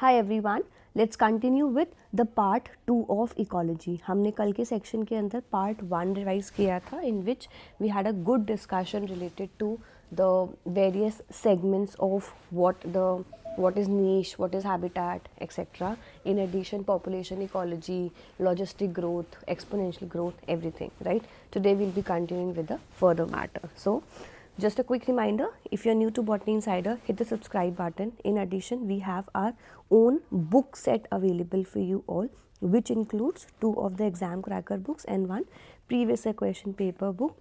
Hi everyone, let's continue with the part 2 of ecology. हमने कल के सेक्शन के अंदर part 1 रिवाइज किया था in which we had a good discussion related to the various segments of what is niche, what is habitat, etc. In addition, population ecology, logistic growth, exponential growth, everything, right? Today we'll be continuing with the further matter. So just a quick reminder, if you're new to Botany Insider, hit the subscribe button. In addition, we have our own book set available for you all, which includes 2 of the exam cracker books and 1 previous year question paper book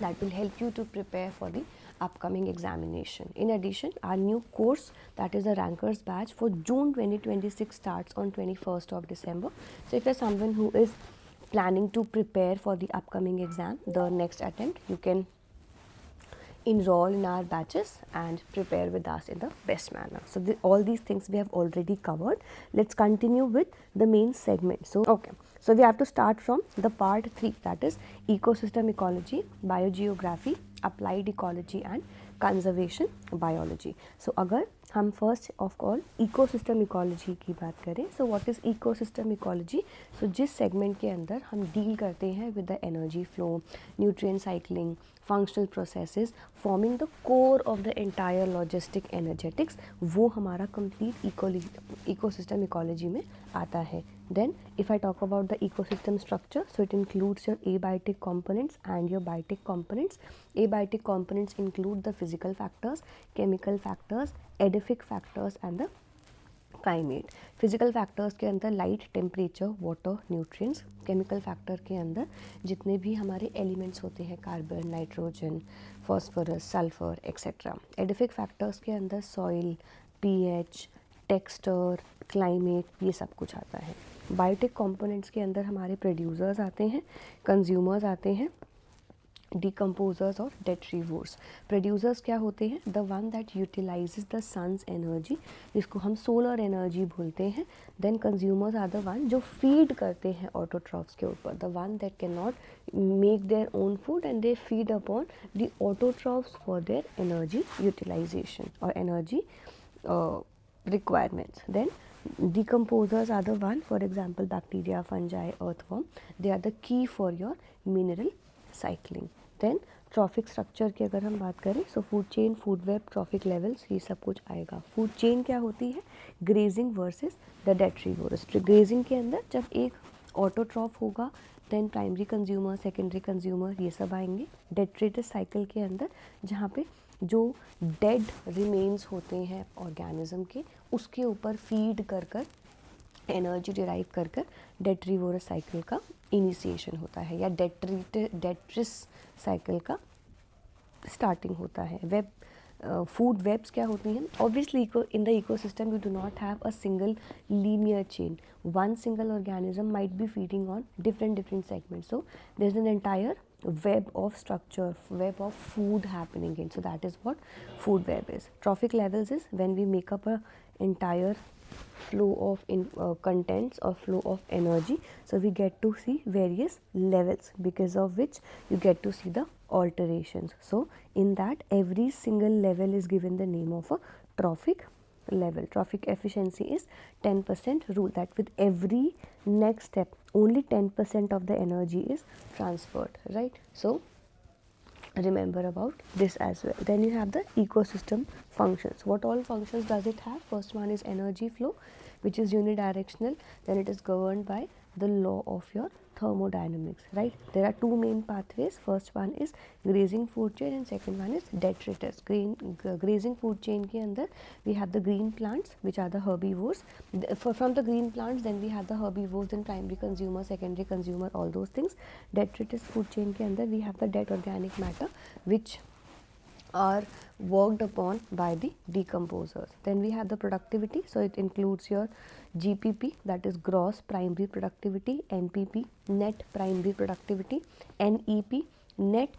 that will help you to prepare for the upcoming examination. In addition, our new course, that is the Rankers batch for June 2026, starts on 21st of December. So if you're someone who is planning to prepare for the upcoming exam, the next attempt, you can enroll in our batches and prepare with us in the best manner. So all these things we have already covered. Let's continue with the main segment. So we have to start from the part 3, that is ecosystem ecology, biogeography, applied ecology and conservation biology. So अगर हम first of all ecosystem ecology की बात करें, so what is ecosystem ecology? So जिस segment के अंदर हम deal करते हैं with the energy flow, nutrient cycling, functional processes forming the core of the entire logistic energetics, वो हमारा कंप्लीट इकोसिस्टम इकोलॉजी में आता है. Then if I talk about the ecosystem structure, so it includes your abiotic components and your biotic components. Abiotic components include the physical factors, chemical factors, edaphic factors and the climate. Physical factors के अंदर light, temperature, water, nutrients. Chemical factor के अंदर जितने भी हमारे elements होते हैं, carbon, nitrogen, phosphorus, sulfur, etc. Edaphic factors के अंदर soil, pH, टेक्सचर, क्लाइमेट, ये सब कुछ आता है. बायोटिक कंपोनेंट्स के अंदर हमारे प्रोड्यूसर्स आते हैं, कंज्यूमर्स आते हैं, डिकम्पोजर्स और डेट्रीवोर्स. प्रोड्यूसर्स क्या होते हैं? The one that utilizes the sun's energy, जिसको हम सोलर एनर्जी बोलते हैं. Then consumers are the one जो फीड करते हैं ऑटोट्रॉफ्स के ऊपर, the one that can not make their own food and they feed upon the autotrophs for their energy utilization और energy requirements. Then decomposers are the one, for example bacteria, fungi, earthworm, they are the key for your mineral cycling. Then trophic structure की अगर हम बात करें, so food chain, food web, trophic levels, ये सब कुछ आएगा. फूड चेन क्या होती है? Grazing versus the detritivorous. Grazing के अंदर जब एक ऑटोट्रॉफ होगा, then primary consumer, secondary consumer, ये सब आएंगे. डेट्रेटस साइकिल के अंदर जहाँ पे जो डेड रिमेन्स होते हैं ऑर्गेनिज्म के, उसके ऊपर फीड कर कर एनर्जी डिराइव कर कर डेट्रीवोरस साइकिल का इनिशिएशन होता है, या डेट्रिस साइकिल का स्टार्टिंग होता है. वेब फूड वेब्स क्या होती हैं? Obviously in the ecosystem you do not have a single linear chain. One single organism might be feeding on different segments. So there is an entire web of structure, web of food happening in. So that is what food web is. Trophic levels is when we make up a entire flow of contents or flow of energy. So we get to see various levels, because of which you get to see the alterations. So in that, every single level is given the name of a trophic level. Trophic efficiency is 10% rule, that with every next step only 10% of the energy is transferred, right? So remember about this as well. Then you have the ecosystem functions. What all functions does it have? First one is energy flow, which is unidirectional. Then it is governed by the law of your thermodynamics, right? There are two main pathways. First one is grazing food chain and second one is detritus. Grazing food chain के अंदर we have the green plants, which are the herbivores. From the green plants, then we have the herbivores, then primary consumer, secondary consumer, all those things. Detritus food chain के अंदर we have the dead organic matter, which are worked upon by the decomposers. Then we have the productivity, so it includes your GPP, that is gross primary productivity, NPP, net primary productivity, NEP, net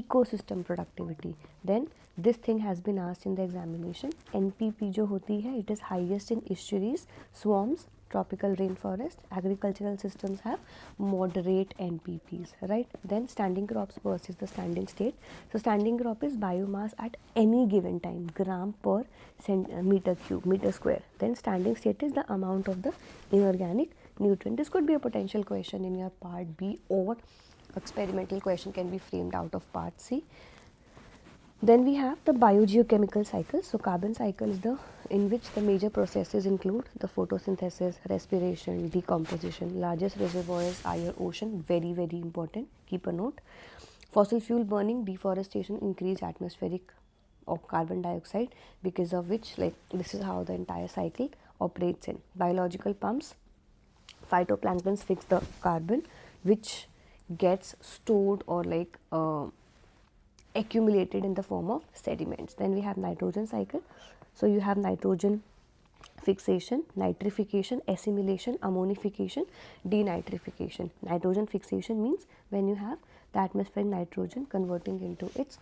ecosystem productivity. Then this thing has been asked in the examination. NPP जो होती है, it is highest in estuaries, swamps, tropical rainforest. Agricultural systems have moderate NPPs, right? Then standing crops versus the standing state. So standing crop is biomass at any given time, gram per meter cube, meter square. Then standing state is the amount of the inorganic nutrient. This could be a potential question in your part B, or experimental question can be framed out of part C. Then we have the biogeochemical cycle. So carbon cycle is the in which the major processes include the photosynthesis, respiration, decomposition. Largest reservoirs are your ocean, very very important, keep a note. Fossil fuel burning, deforestation, increase atmospheric of carbon dioxide, because of which, like, this is how the entire cycle operates in. Biological pumps, phytoplanktons fix the carbon which gets stored or like accumulated in the form of sediments. Then we have nitrogen cycle. So you have nitrogen fixation, nitrification, assimilation, ammonification, denitrification. Nitrogen fixation means when you have the atmospheric nitrogen converting into its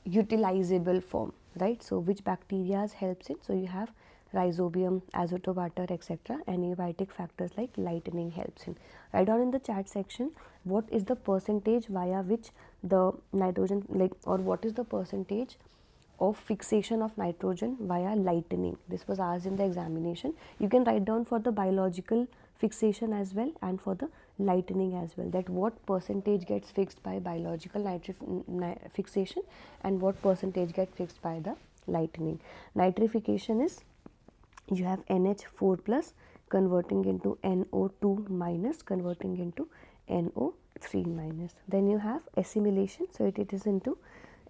utilizable form, right? So which bacteria helps it? So you have rhizobium, azotobacter, etc. Abiotic factors like lightning helps in. Write down in the chat section what is the percentage via which the nitrogen, like, or what is the percentage of fixation of nitrogen via lightning. This was asked in the examination. You can write down for the biological fixation as well and for the lightning as well, that what percentage gets fixed by biological fixation and what percentage gets fixed by the lightning. Nitrification is you have NH4 plus converting into NO2 minus converting into NO3 minus. Then you have assimilation, so it is into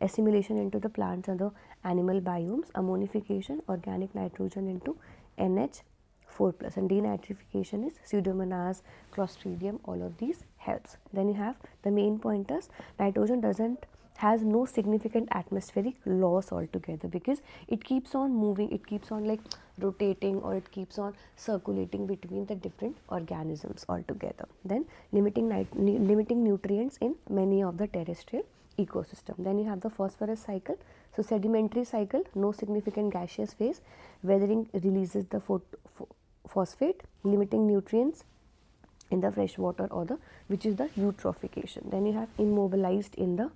assimilation into the plants and the animal biomes. Ammonification, organic nitrogen into NH4 plus, and denitrification is Pseudomonas, Clostridium, all of these helps. Then you have the main pointers. Nitrogen has no significant atmospheric loss altogether, because it keeps on moving, it keeps on like rotating, or it keeps on circulating between the different organisms altogether. Then limiting nutrients in many of the terrestrial ecosystem. Then you have the phosphorus cycle. So sedimentary cycle, no significant gaseous phase, weathering releases the phosphate, limiting nutrients in the fresh water, or the which is the eutrophication. Then you have immobilized in the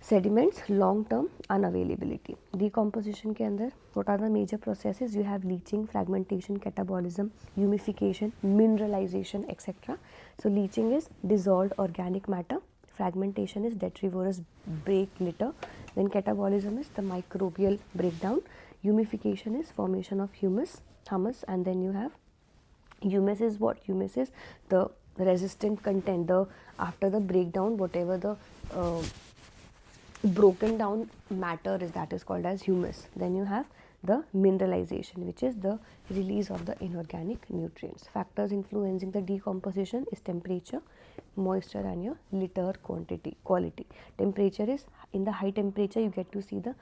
sediments, long term unavailability. Decomposition के अंदर what are the major processes? You have leaching, fragmentation, catabolism, humification, mineralization, etc. So leaching is dissolved organic matter, fragmentation is detrivorous break litter, then catabolism is the microbial breakdown, humification is formation of humus, and then you have humus is what? Humus is the resistant content, the after the breakdown, whatever the broken down matter is, that is called as humus. Then you have the mineralization, which is the release of the inorganic nutrients. Factors influencing the decomposition is temperature, moisture, and your litter quality. Temperature is, in the high temperature you get to see the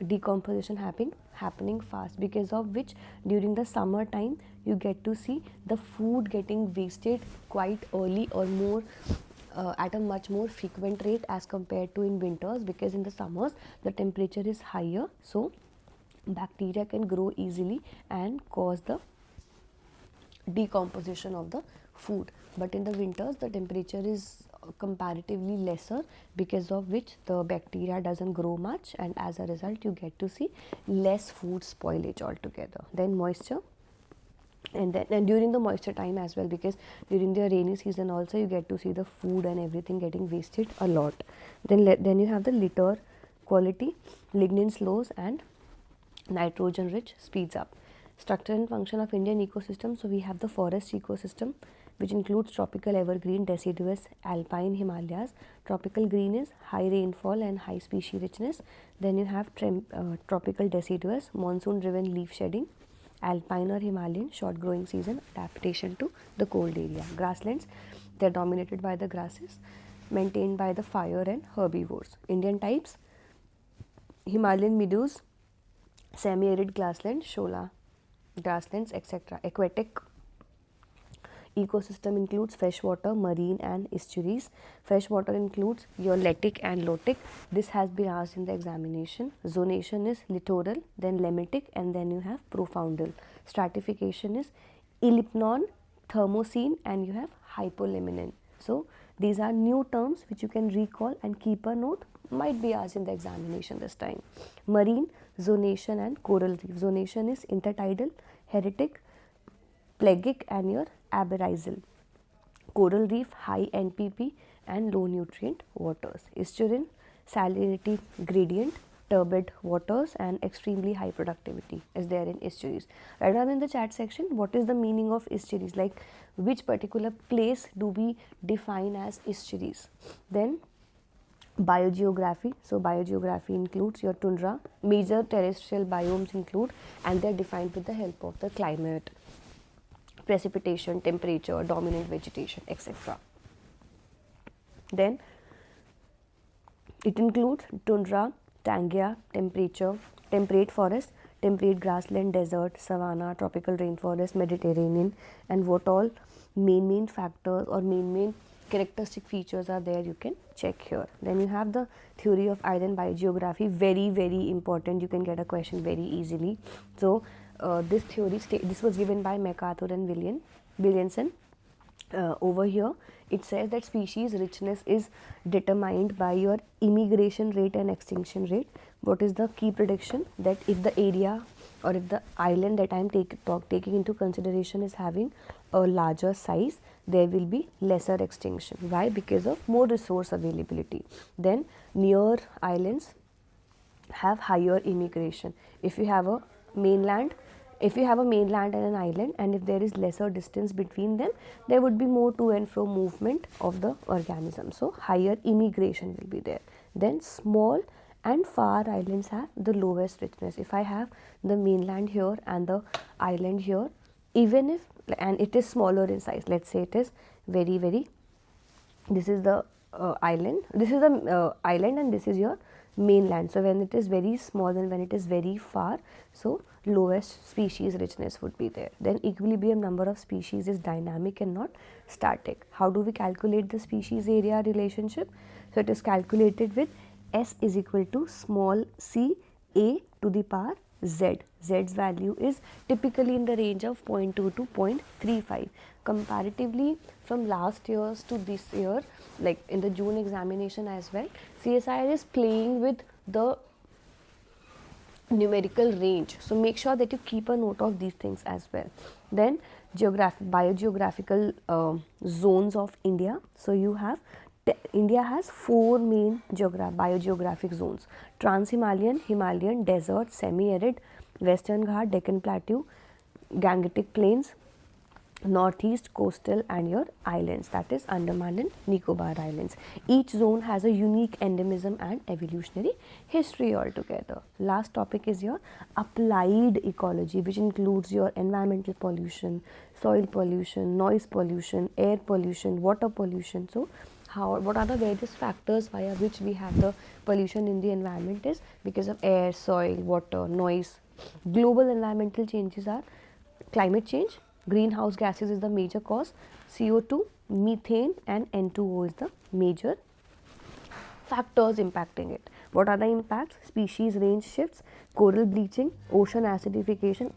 decomposition happening fast, because of which during the summer time you get to see the food getting wasted quite early, or more at a much more frequent rate as compared to in winters, because in the summers the temperature is higher, so bacteria can grow easily and cause the decomposition of the food. But in the winters the temperature is comparatively lesser, because of which the bacteria doesn't grow much, and as a result you get to see less food spoilage altogether. Then moisture, and during the moisture time as well, because during the rainy season also you get to see the food and everything getting wasted a lot. Then you have the litter quality, lignin slows and nitrogen rich speeds up. Structure and function of Indian ecosystem. So we have the forest ecosystem, which includes tropical evergreen, deciduous, alpine, Himalayas. Tropical green is high rainfall and high species richness. Then you have tropical deciduous, monsoon driven leaf shedding. Alpine or Himalayan, short growing season, adaptation to the cold area. Grasslands, they are dominated by the grasses, maintained by the fire and herbivores. Indian types, Himalayan meadows, semi-arid grasslands, shola grasslands, etc. Aquatic, Ecosystem includes freshwater, marine and estuaries. Freshwater includes your letic and lotic. This has been asked in the examination. Zonation is littoral, then lemmitic, and then you have profoundal. Stratification is ellipnon, thermocene, and you have hypoliminin. So these are new terms which you can recall and keep a note, might be asked in the examination this time. Marine, zonation and coral reef. Zonation is intertidal, heretic, plagic and your aberrizal. Coral reef, high NPP and low nutrient waters. Estuarine, salinity gradient, turbid waters and extremely high productivity is there in estuaries. Write down in the chat section what is the meaning of estuaries, like which particular place do we define as estuaries. Then biogeography. So biogeography includes your tundra. Major terrestrial biomes include, and they are defined with the help of the climate, precipitation, temperature, dominant vegetation, etc. Then it includes tundra, taiga, temperature, temperate forest, temperate grassland, desert, savanna, tropical rainforest, Mediterranean, and what all main factors or main characteristic features are there, you can check here. Then you have the theory of island biogeography, very important, you can get a question very easily. So this theory, this was given by MacArthur and Williamson. Over here it says that species richness is determined by your immigration rate and extinction rate. What is the key prediction? That if the area or if the island that I am taking into consideration is having a larger size, there will be lesser extinction. Why? Because of more resource availability. Then near islands have higher immigration. If you have a mainland and an island, and if there is lesser distance between them, there would be more to and fro movement of the organism, so higher immigration will be there. Then small and far islands have the lowest richness. If I have the mainland here and the island here, even if, and it is smaller in size, let's say it is very this is the island, this is the island and this is your mainland. So when it is very small and when it is very far, so lowest species richness would be there. Then equilibrium number of species is dynamic and not static. How do we calculate the species area relationship? So it is calculated with S is equal to small c a to the power z. Z's value is typically in the range of 0.2 to 0.35. Comparatively from last year's to this year, like in the June examination as well, CSIR is playing with the numerical range. So make sure that you keep a note of these things as well. Then biogeographical zones of India. So you have India has 4 main biogeographic zones: Trans-Himalayan, Himalayan, desert, semi-arid, Western Ghat, Deccan Plateau, Gangetic Plains, Northeast, coastal and your islands, that is Andaman and Nicobar Islands. Each zone has a unique endemism and evolutionary history altogether. Last topic is your applied ecology, which includes your environmental pollution, soil pollution, noise pollution, air pollution, water pollution. So what are the various factors via which we have the pollution in the environment is because of air, soil, water, noise. Global environmental changes are climate change, greenhouse gases is the major cause, CO2, methane and N2O is the major factors impacting it. What are the impacts? Species range shifts, coral bleaching, ocean acidification,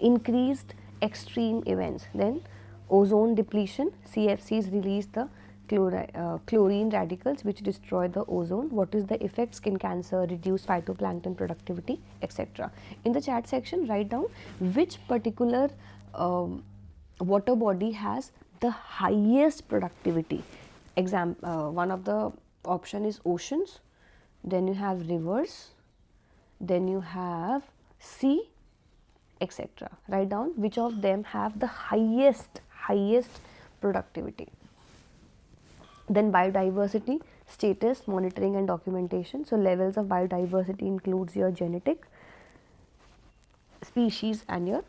increased extreme events. Then ozone depletion, CFCs release the chlorine radicals which destroy the ozone. What is the effect? Skin cancer, reduced phytoplankton productivity, etc. In the chat section, write down which particular water body has the highest productivity. One of the option is oceans, then you have rivers, then you have sea, etc. Write down which of them have the highest productivity. Then biodiversity, status, monitoring and documentation. So levels of biodiversity includes your genetic, species and your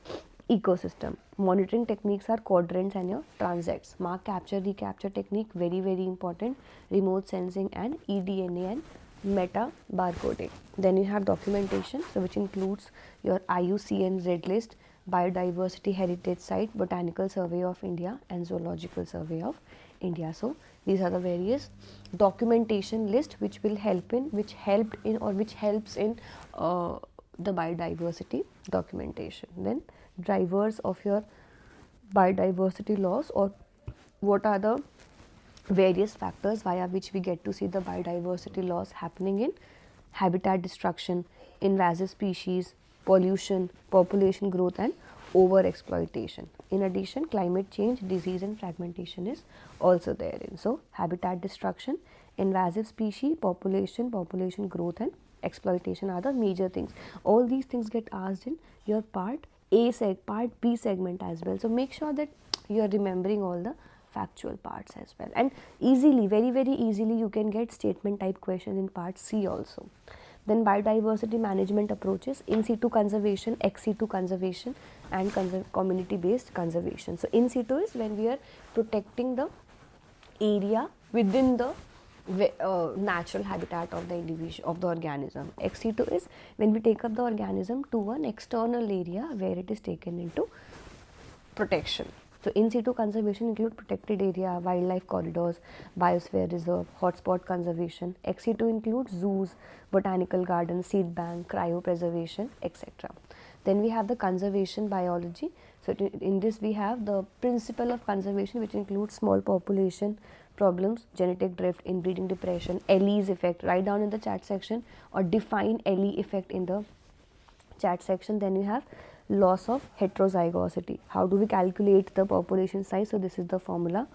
ecosystem. Monitoring techniques are quadrants and your transects. Mark, capture, recapture technique, very important. Remote sensing and eDNA and meta barcoding. Then you have documentation, so which includes your IUCN Red List, Biodiversity Heritage Site, Botanical Survey of India and Zoological Survey of India. So these are the various documentation list which will help in, which helped in or which helps in the biodiversity documentation. Then drivers of your biodiversity loss, or what are the various factors via which we get to see the biodiversity loss happening in: habitat destruction, invasive species, pollution, population growth and over exploitation. In addition, climate change, disease and fragmentation is also therein. So habitat destruction, invasive species, population growth and exploitation are the major things. All these things get asked in your part B segment as well. So make sure that you are remembering all the factual parts as well, and easily, very easily you can get statement type questions in part C also. Then biodiversity management approaches: in situ conservation, ex situ conservation and community based conservation. So in situ is when we are protecting the area within the natural habitat of the individual, of the organism. Ex situ is when we take up the organism to an external area where it is taken into protection. So in situ conservation include protected area, wildlife corridors, biosphere reserve, hotspot conservation. Ex situ includes zoos, botanical gardens, seed bank, cryopreservation, etc. Then we have the conservation biology. So in this we have the principle of conservation, which includes small population problems, genetic drift, inbreeding depression, Ellie's effect. Write down in the chat section or define Ellie effect in the chat section. Then you have loss of heterozygosity. How do we calculate the population size? So this is the formula.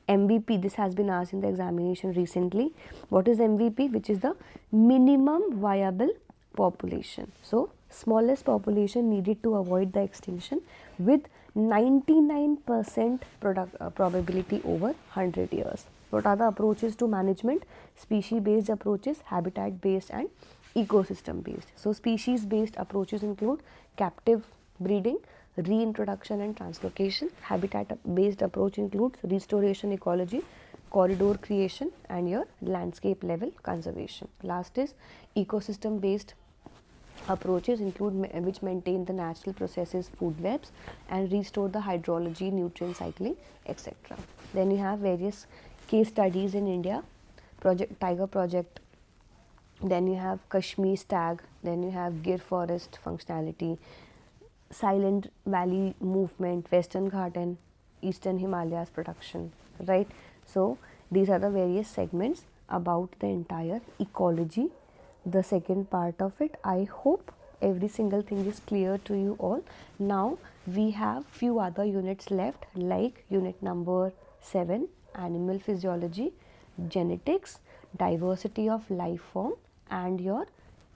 MVP, this has been asked in the examination recently. What is MVP? Which is the minimum viable population. So smallest population needed to avoid the extinction with 99% probability over 100 years. What are the approaches to management? Species based approaches, habitat based and ecosystem based. So species based approaches include captive breeding, reintroduction and translocation. Habitat based approach includes restoration, ecology, corridor creation and your landscape level conservation. Last is ecosystem based approaches include which maintain the natural processes, food webs and restore the hydrology, nutrient cycling, etc. Then you have various case studies in India, project Tiger project, then you have Kashmir stag, then you have Gir forest functionality, Silent Valley movement, Western Ghat and Eastern Himalayas production, right? So these are the various segments about the entire ecology, the second part of it. I hope every single thing is clear to you all. Now we have few other units left, like unit number 7, animal physiology, genetics, diversity of life form and your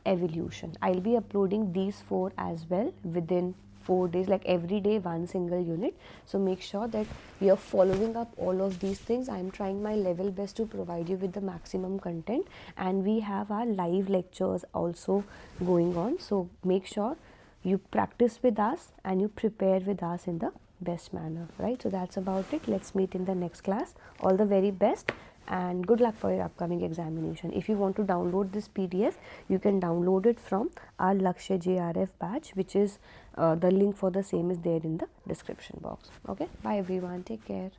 evolution. I'll be uploading these 4 as well within 4 days, like every day one single unit. So make sure that you're following up all of these things. I'm trying my level best to provide you with the maximum content, and we have our live lectures also going on. So make sure you practice with us and you prepare with us in the best manner, right? So that's about it. Let's meet in the next class. All the very best and good luck for your upcoming examination. If you want to download this PDF, you can download it from our Lakshya JRF batch, which is the link for the same is there in the description box. Okay, bye everyone, take care.